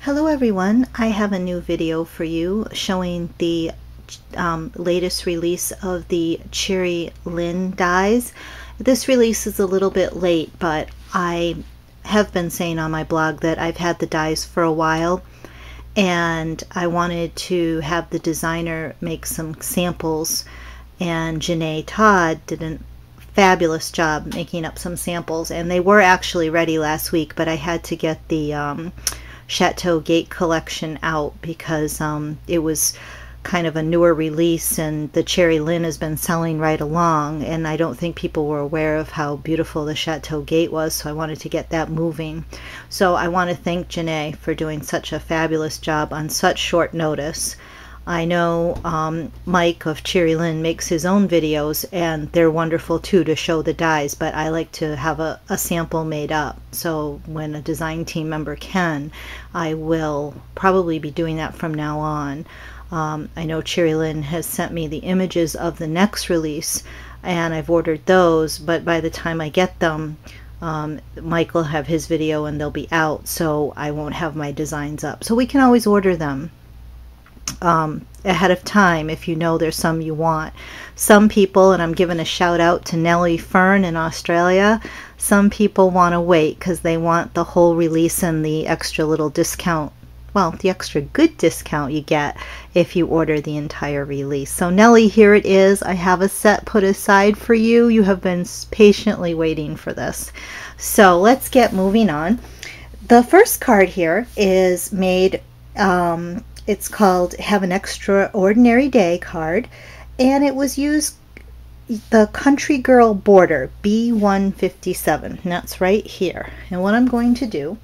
Hello everyone, I have a new video for you showing the latest release of the Cheery Lynn dies. This release is a little bit late, but I have been saying on my blog that I've had the dies for a while and I wanted to have the designer make some samples, and Janae Todd did a fabulous job making up some samples, and they were actually ready last week, but I had to get the Chateau Gate collection out because it was kind of a newer release, and the Cheery Lynn has been selling right along, and I don't think people were aware of how beautiful the Chateau Gate was, so I wanted to get that moving. So I want to thank Janae for doing such a fabulous job on such short notice. I know Mike of Cheery Lynn makes his own videos, and they're wonderful too to show the dies, but I like to have a sample made up. So when a design team member can, I will probably be doing that from now on. I know Cheery Lynn has sent me the images of the next release, and I've ordered those, but by the time I get them, Mike will have his video and they'll be out, so I won't have my designs up. So we can always order them ahead of time if you know there's some you want. Some people, and I'm giving a shout out to Nellie Fern in Australia, some people want to wait because they want the whole release and the extra little discount, well, the extra good discount you get if you order the entire release. So Nellie, here it is. I have a set put aside for you. You have been patiently waiting for this. So let's get moving on. The first card here is made, it's called Have an Extraordinary Day card, and it was used the Country Girl border B157, and that's right here. And what I'm going to do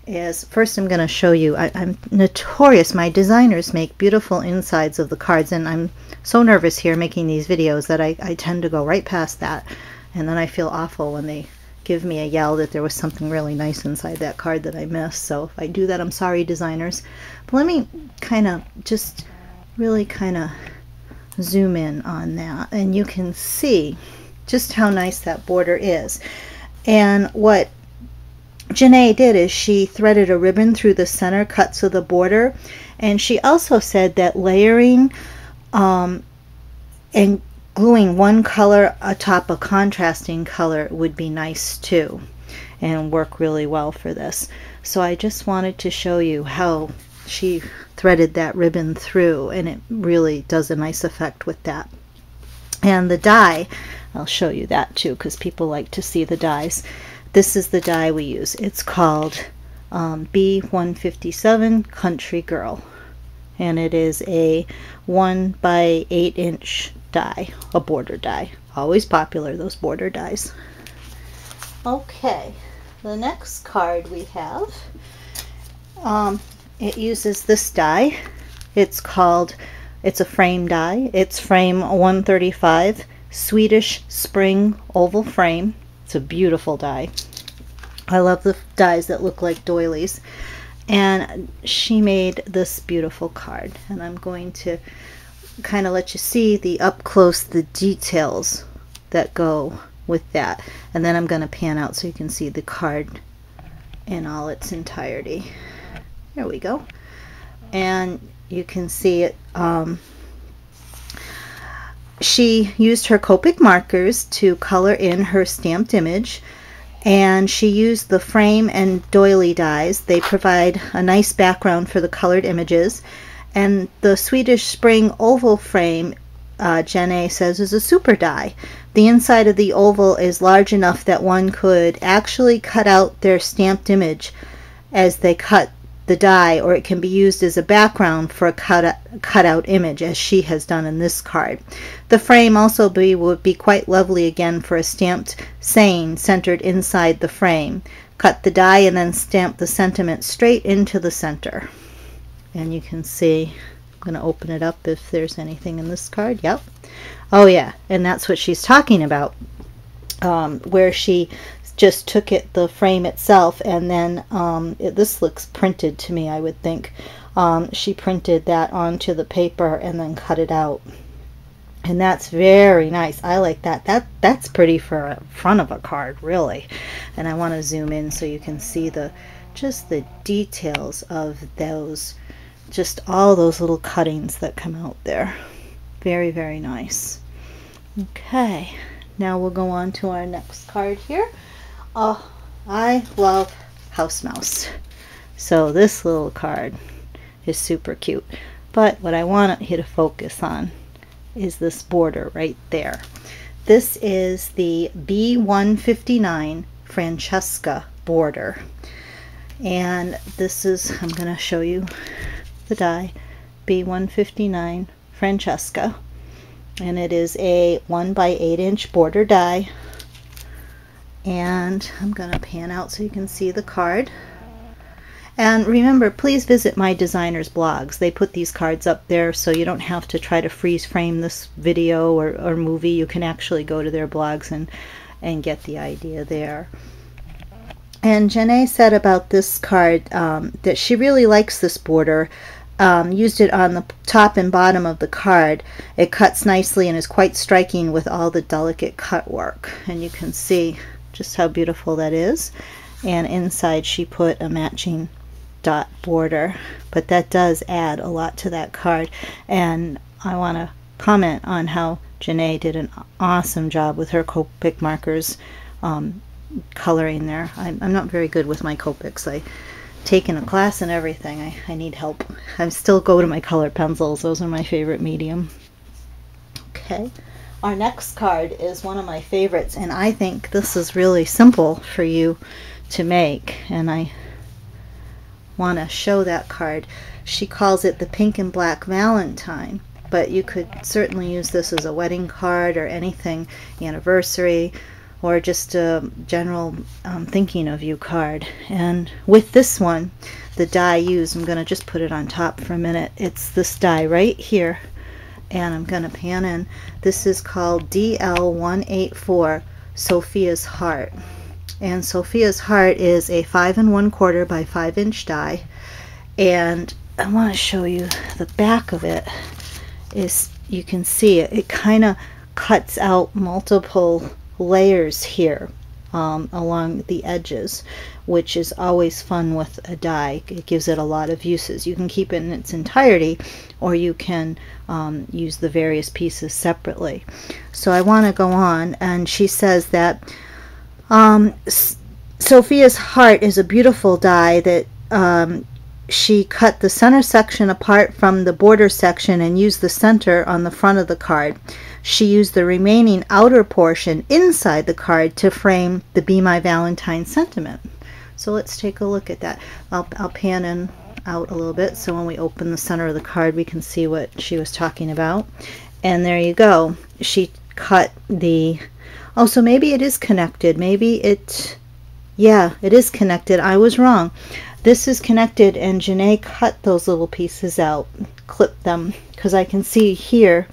is, first I'm going to show you, I'm notorious, my designers make beautiful insides of the cards, and I'm so nervous here making these videos that I tend to go right past that, and then I feel awful when they give me a yell that there was something really nice inside that card that I missed. So if I do that, I'm sorry, designers. But let me kind of just really kind of zoom in on that, and you can see just how nice that border is. And what Janae did is she threaded a ribbon through the center cuts of the border, and she also said that layering and gluing one color atop a contrasting color would be nice too and work really well for this. So I just wanted to show you how she threaded that ribbon through, and it really does a nice effect with that. And the die, I'll show you that too because people like to see the dies. This is the die we use. It's called B157 Country Girl, and it is a 1 by 8 inch die, a border die. Always popular, those border dies. Okay, the next card we have, it uses this die. It's a frame die. It's frame 135, Swedish spring oval frame. It's a beautiful die. I love the dies that look like doilies. And she made this beautiful card, and I'm going to kind of let you see the up close, the details that go with that, and then I'm going to pan out so you can see the card in all its entirety. There we go. And you can see it. She used her Copic markers to color in her stamped image, and she used the frame and doily dies. They provide a nice background for the colored images. And the Swedish spring oval frame, Janae says, is a super die. The inside of the oval is large enough that one could actually cut out their stamped image as they cut the die, or it can be used as a background for a cut-out image, as she has done in this card. The frame also would be quite lovely again for a stamped saying centered inside the frame. Cut the die and then stamp the sentiment straight into the center. And you can see, I'm going to open it up if there's anything in this card. Yep. Oh yeah, and that's what she's talking about, where she just took the frame itself, and then this looks printed to me, I would think. She printed that onto the paper and then cut it out. And that's very nice. I like that. That's pretty for a front of a card, really. And I want to zoom in so you can see the just the details of those, just all those little cuttings that come out there. Very, very nice. Okay, now we'll go on to our next card here. Oh, I love House Mouse. So this little card is super cute. But what I want you to focus on is this border right there. This is the B159 Francesca border. And this is, I'm going to show you the die, B159 Francesca. And it is a 1 by 8 inch border die. And I'm going to pan out so you can see the card. And remember, please visit my designers' blogs. They put these cards up there so you don't have to try to freeze frame this video or movie. You can actually go to their blogs and get the idea there. And Janae said about this card that she really likes this border. Used it on the top and bottom of the card. It cuts nicely and is quite striking with all the delicate cut work. And you can see just how beautiful that is. And inside she put a matching dot border, but that does add a lot to that card. And I want to comment on how Janae did an awesome job with her Copic markers coloring there. I'm not very good with my Copics. I've taken a class and everything. I need help. I still go to my colored pencils. Those are my favorite medium. Okay, our next card is one of my favorites, and I think this is really simple for you to make, and I want to show that card. She calls it the Pink and Black Valentine, but you could certainly use this as a wedding card or anything, anniversary, or just a general thinking of you card. And with this one, the die used, I'm going to just put it on top for a minute. It's this die right here, and I'm going to pan in. This is called DL184 Sophia's Heart. And Sophia's Heart is a 5 1/4 by 5 inch die, and I want to show you the back of it. Is you can see it kind of cuts out multiple layers here along the edges, which is always fun with a die. It gives it a lot of uses. You can keep it in its entirety, or you can use the various pieces separately. So I want to go on, and she says that Sophia's Heart is a beautiful die that she cut the center section apart from the border section and used the center on the front of the card. She used the remaining outer portion inside the card to frame the Be My Valentine sentiment. So let's take a look at that. I'll pan in out a little bit so when we open the center of the card we can see what she was talking about. And there you go. She cut the... Oh, so maybe it is connected. Maybe it... Yeah, it is connected. I was wrong. This is connected, and Janae cut those little pieces out, clipped them, because I can see here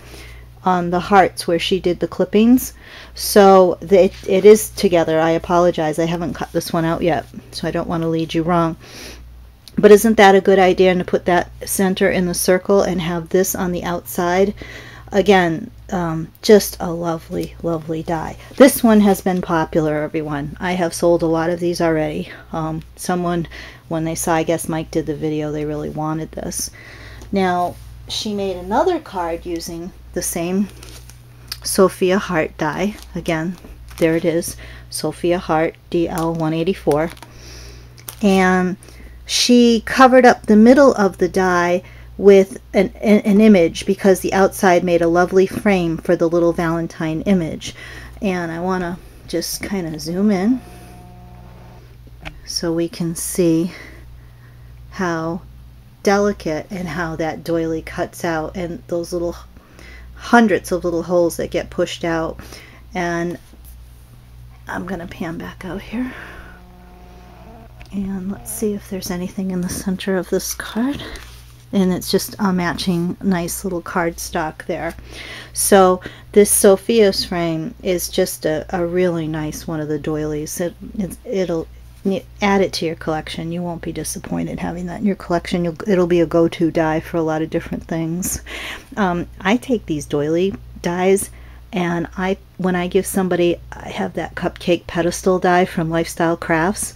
on the hearts where she did the clippings. So it is together. I apologize. I haven't cut this one out yet, so I don't want to lead you wrong. But isn't that a good idea, to put that center in the circle and have this on the outside? Again, just a lovely, lovely die. This one has been popular, everyone. I have sold a lot of these already. Someone, when they saw, I guess Mike did the video, they really wanted this. Now, she made another card using the same Sophia Heart die. Again, there it is, Sophia Heart DL184. And she covered up the middle of the die with an image, because the outside made a lovely frame for the little Valentine image. And I want to just kind of zoom in so we can see how delicate and how that doily cuts out, and those little hundreds of little holes that get pushed out. And I'm going to pan back out here, and let's see if there's anything in the center of this card. And it's just a matching nice little cardstock there. So this Sophia's frame is just a really nice one of the doilies. It'll add it to your collection. You won't be disappointed having that in your collection. It'll be a go-to die for a lot of different things. I take these doily dies, and when I give somebody, I have that cupcake pedestal die from Lifestyle Crafts.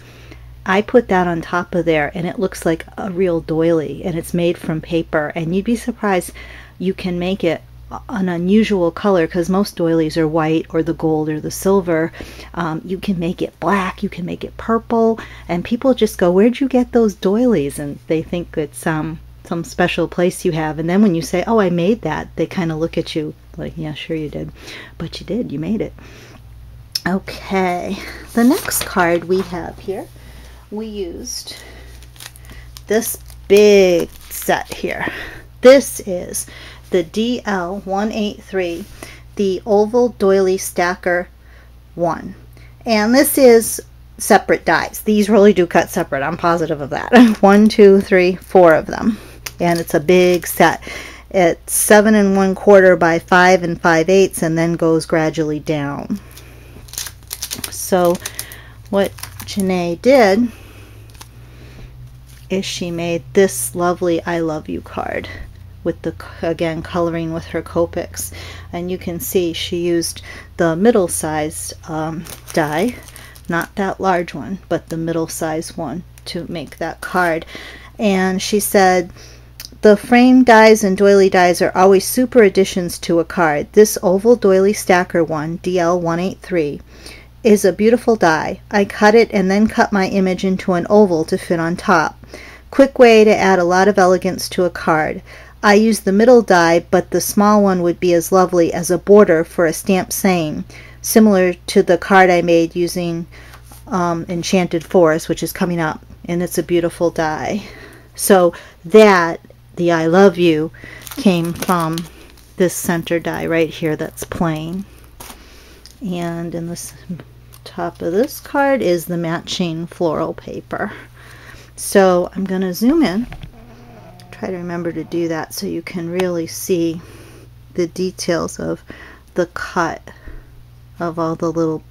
I put that on top of there, and it looks like a real doily, and it's made from paper, and you'd be surprised you can make it an unusual color, because most doilies are white or the gold or the silver. You can make it black, you can make it purple, and people just go, where'd you get those doilies? And they think it's some special place you have, and then when you say, oh, I made that, they kind of look at you like, yeah, sure you did. But you did, you made it. Okay, the next card we have here, we used this big set here. This is the DL183, the oval doily stacker 1. And this is separate dies. These really do cut separate, I'm positive of that. 1, 2, 3, 4 of them. And it's a big set. It's 7 1/4 by 5 5/8, and then goes gradually down. So what Janae did is she made this lovely I love you card with the, again, coloring with her Copics, and you can see she used the middle-sized die, not that large one, but the middle-sized one to make that card. And she said, the frame dies and doily dies are always super additions to a card. This oval doily stacker one, DL183, is a beautiful die. I cut it and then cut my image into an oval to fit on top. Quick way to add a lot of elegance to a card. I use the middle die, but the small one would be as lovely as a border for a stamped saying, similar to the card I made using Enchanted Forest, which is coming up, and it's a beautiful die. So that, the I love you, came from this center die right here that's plain. And in the top of this card is the matching floral paper. So I'm going to zoom in. Try to remember to do that so you can really see the details of the cut of all the little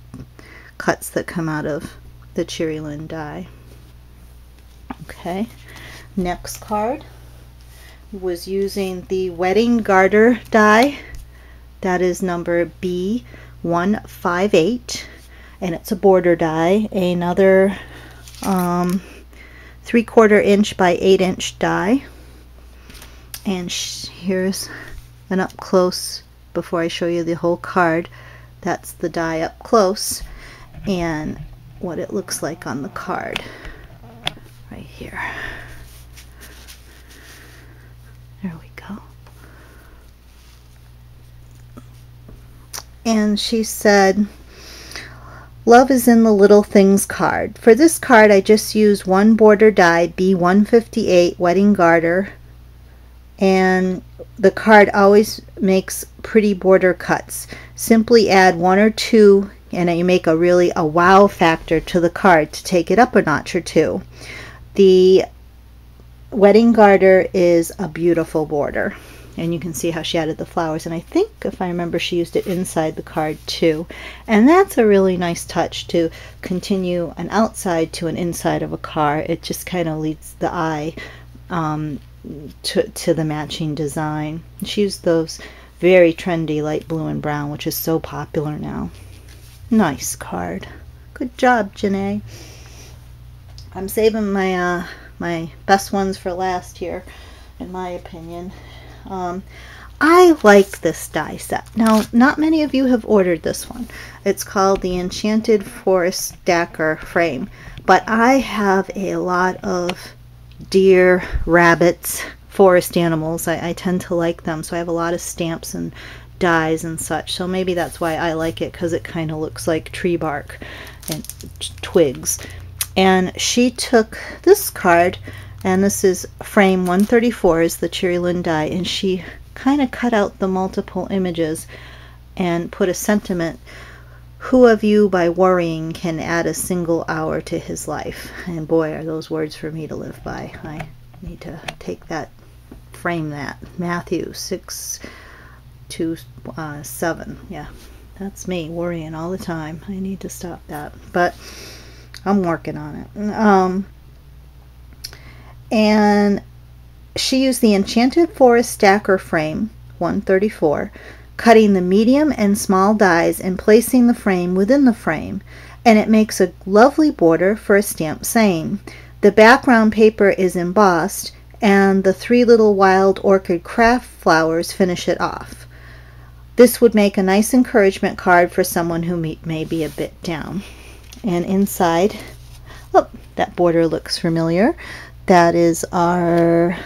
cuts that come out of the Cheery Lynn die. Okay, next card was using the Wedding Garter die. That is number B158, and it's a border die. Another 3/4 inch by 8 inch die. And here's an up close before I show you the whole card. That's the die up close and what it looks like on the card right here. There we go. And she said, love is in the little things card. For this card I just used one border die, B158 Wedding Garter, and the card always makes pretty border cuts. Simply add 1 or 2 and you make a wow factor to the card to take it up a notch or 2. The Wedding Garter is a beautiful border, and you can see how she added the flowers, and I think, if I remember, she used it inside the card too, and that's a really nice touch to continue an outside to an inside of a card. It just kind of leads the eye to the matching design. She used those very trendy light blue and brown, which is so popular now. Nice card. Good job, Janae. I'm saving my my best ones for last here, in my opinion. I like this die set. Now, not many of you have ordered this one. It's called the Enchanted Forest Stacker Frame, but I have a lot of deer, rabbits, forest animals. I tend to like them, so I have a lot of stamps and dies and such, so maybe that's why I like it, because it kind of looks like tree bark and twigs. And she took this card, and this is frame 134, is the Cheery Lynn die, and she kind of cut out the multiple images and put a sentiment. Who of you by worrying can add a single hour to his life? And boy, are those words for me to live by. I need to take that, frame that. Matthew 6:2-7. Yeah, that's me worrying all the time. I need to stop that, but I'm working on it. And she used the Enchanted Forest Stacker Frame 134, cutting the medium and small dies and placing the frame within the frame. and it makes a lovely border for a stamp saying. The background paper is embossed, and the 3 little wild orchid craft flowers finish it off. This would make a nice encouragement card for someone who may be a bit down. And inside, oh, that border looks familiar. That is our,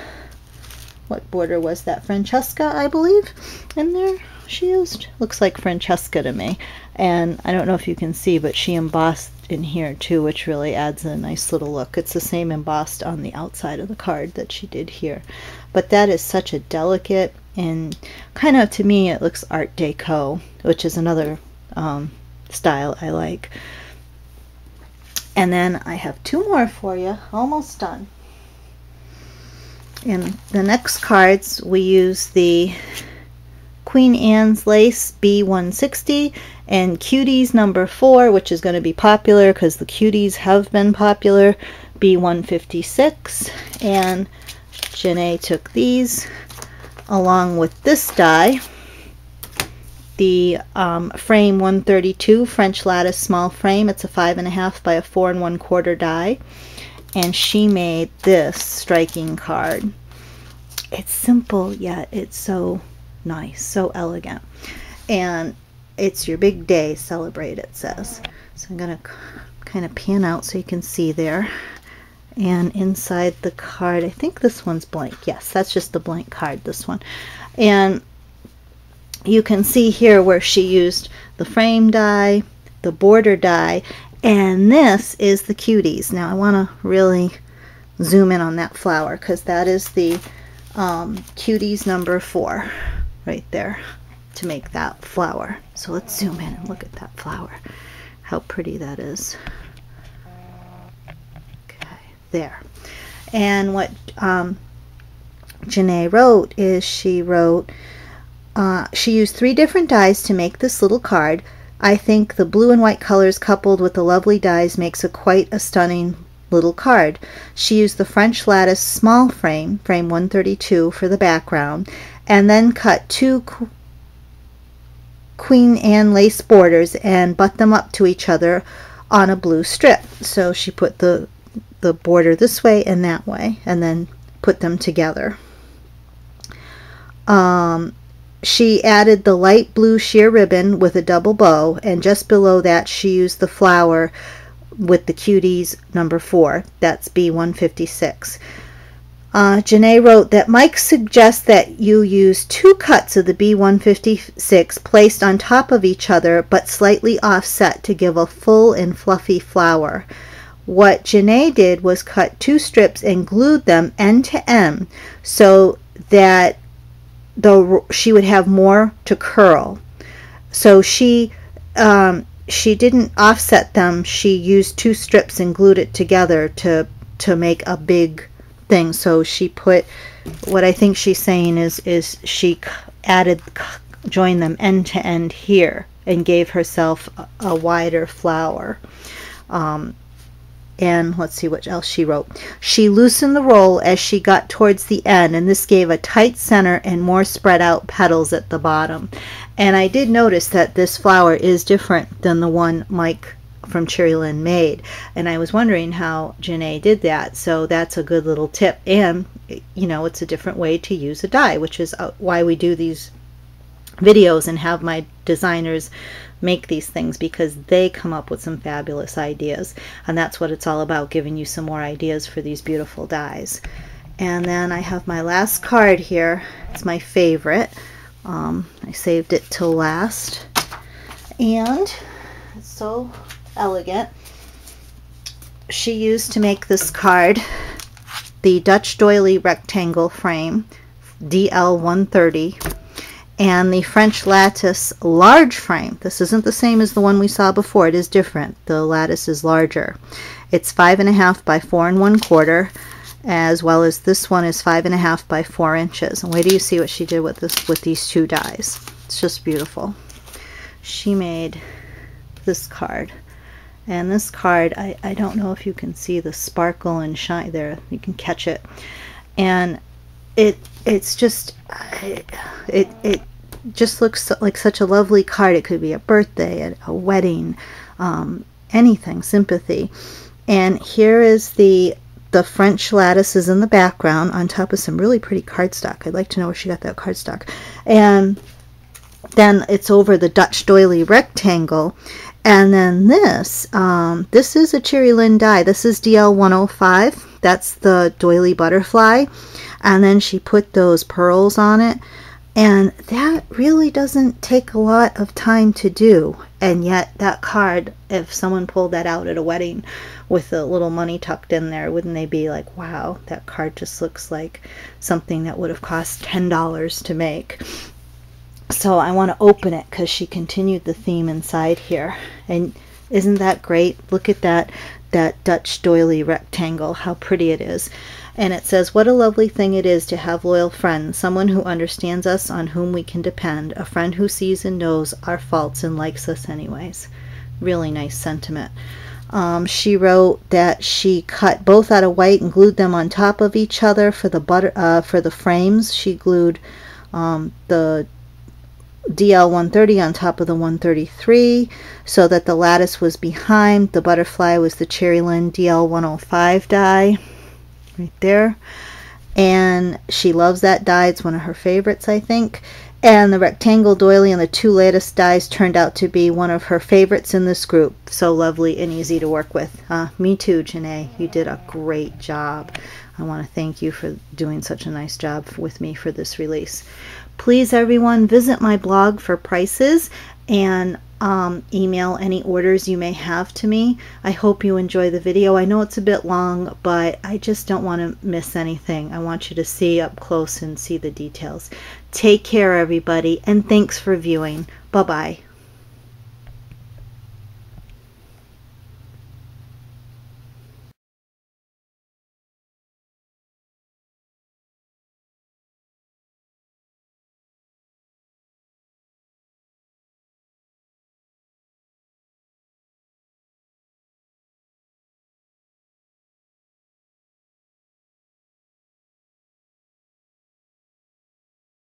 what border was that? Francesca, I believe, in there she used. Looks like Francesca to me. And I don't know if you can see, but she embossed in here too, which really adds a nice little look. It's the same embossed on the outside of the card that she did here. But that is such a delicate, and kind of, to me, it looks Art Deco, which is another style I like. And then I have 2 more for you, almost done. In the next cards, we use the Queen Anne's Lace B160 and Cuties number 4, which is going to be popular because the Cuties have been popular, B156. And Janae took these along with this die, the frame 132 French lattice small frame. It's a 5.5 by a 4 1/4 die, and she made this striking card. It's simple, yet it's so nice, so elegant, and it's your big day, celebrate, it says. So I'm gonna kind of pan out so you can see there. And inside the card, I think this one's blank. Yes, that's just the blank card, this one. And you can see here where she used the frame die, the border die, and this is the Cuties. Now I want to really zoom in on that flower because that is the Cuties number 4 right there to make that flower. So let's zoom in and look at that flower. How pretty that is. There. And what Janae wrote is she used 3 different dies to make this little card. I think the blue and white colors coupled with the lovely dies makes quite a stunning little card. She used the French lattice small frame 132 for the background, and then cut 2 Queen Anne lace borders and butt them up to each other on a blue strip. So she put the border this way and that way, and then put them together. She added the light blue sheer ribbon with a double bow, and just below that she used the flower with the Cuties number 4. That's B156. Janae wrote that Mike suggests that you use 2 cuts of the B156 placed on top of each other but slightly offset to give a full and fluffy flower. What Janae did was cut 2 strips and glued them end to end so that she would have more to curl. So she didn't offset them. She used 2 strips and glued it together to make a big thing. So she put, what I think she's saying is she joined them end to end here and gave herself a wider flower. And let's see what else she wrote. She loosened the roll as she got towards the end, and this gave a tight center and more spread out petals at the bottom. And I did notice that this flower is different than the one Mike from Cheery Lynn made, and I was wondering how Janae did that. So that's a good little tip, and you know, it's a different way to use a die, which is why we do these videos and have my designers make these things, because they come up with some fabulous ideas, and that's what it's all about, giving you some more ideas for these beautiful dies. And then I have my last card here. It's my favorite. I saved it till last, and it's so elegant. She used to make this card the Dutch Doily rectangle frame DL183 and the French lattice large frame. This isn't the same as the one we saw before. It is different. The lattice is larger. It's 5.5 by 4 1/4, as well as this one is 5.5 by 4 inches. And wait till you see what she did with these 2 dies. It's just beautiful. She made this card, and this card, I don't know if you can see the sparkle and shine there. You can catch it, and it's just it just looks like such a lovely card. It could be a birthday, a wedding, anything, sympathy. And here is the French lattices in the background on top of some really pretty cardstock. I'd like to know where she got that cardstock. And then it's over the Dutch doily rectangle. And then this is a Cheery Lynn die. This is DL105. That's the doily butterfly. And then she put those pearls on it. And that really doesn't take a lot of time to do. And yet that card, if someone pulled that out at a wedding with a little money tucked in there, wouldn't they be like, wow, that card just looks like something that would have cost $10 to make. So I want to open it because she continued the theme inside here. And isn't that great? Look at that Dutch doily rectangle, how pretty it is. And it says, what a lovely thing it is to have loyal friends, someone who understands us, on whom we can depend, a friend who sees and knows our faults and likes us anyways. Really nice sentiment. She wrote that she cut both out of white and glued them on top of each other for the frames. She glued the DL130 on top of the 133 so that the lattice was behind. The butterfly was the Cheery Lynn DL105 die. Right there. And she loves that die. It's one of her favorites, I think. And the rectangle doily and the two latest dies turned out to be one of her favorites in this group. So lovely and easy to work with. Me too, Janae. You did a great job. I want to thank you for doing such a nice job with me for this release. Please, everyone, visit my blog for prices and email any orders you may have to me. I hope you enjoy the video. I know it's a bit long, but I just don't want to miss anything. I want you to see up close and see the details. Take care, everybody, and thanks for viewing. Bye-bye.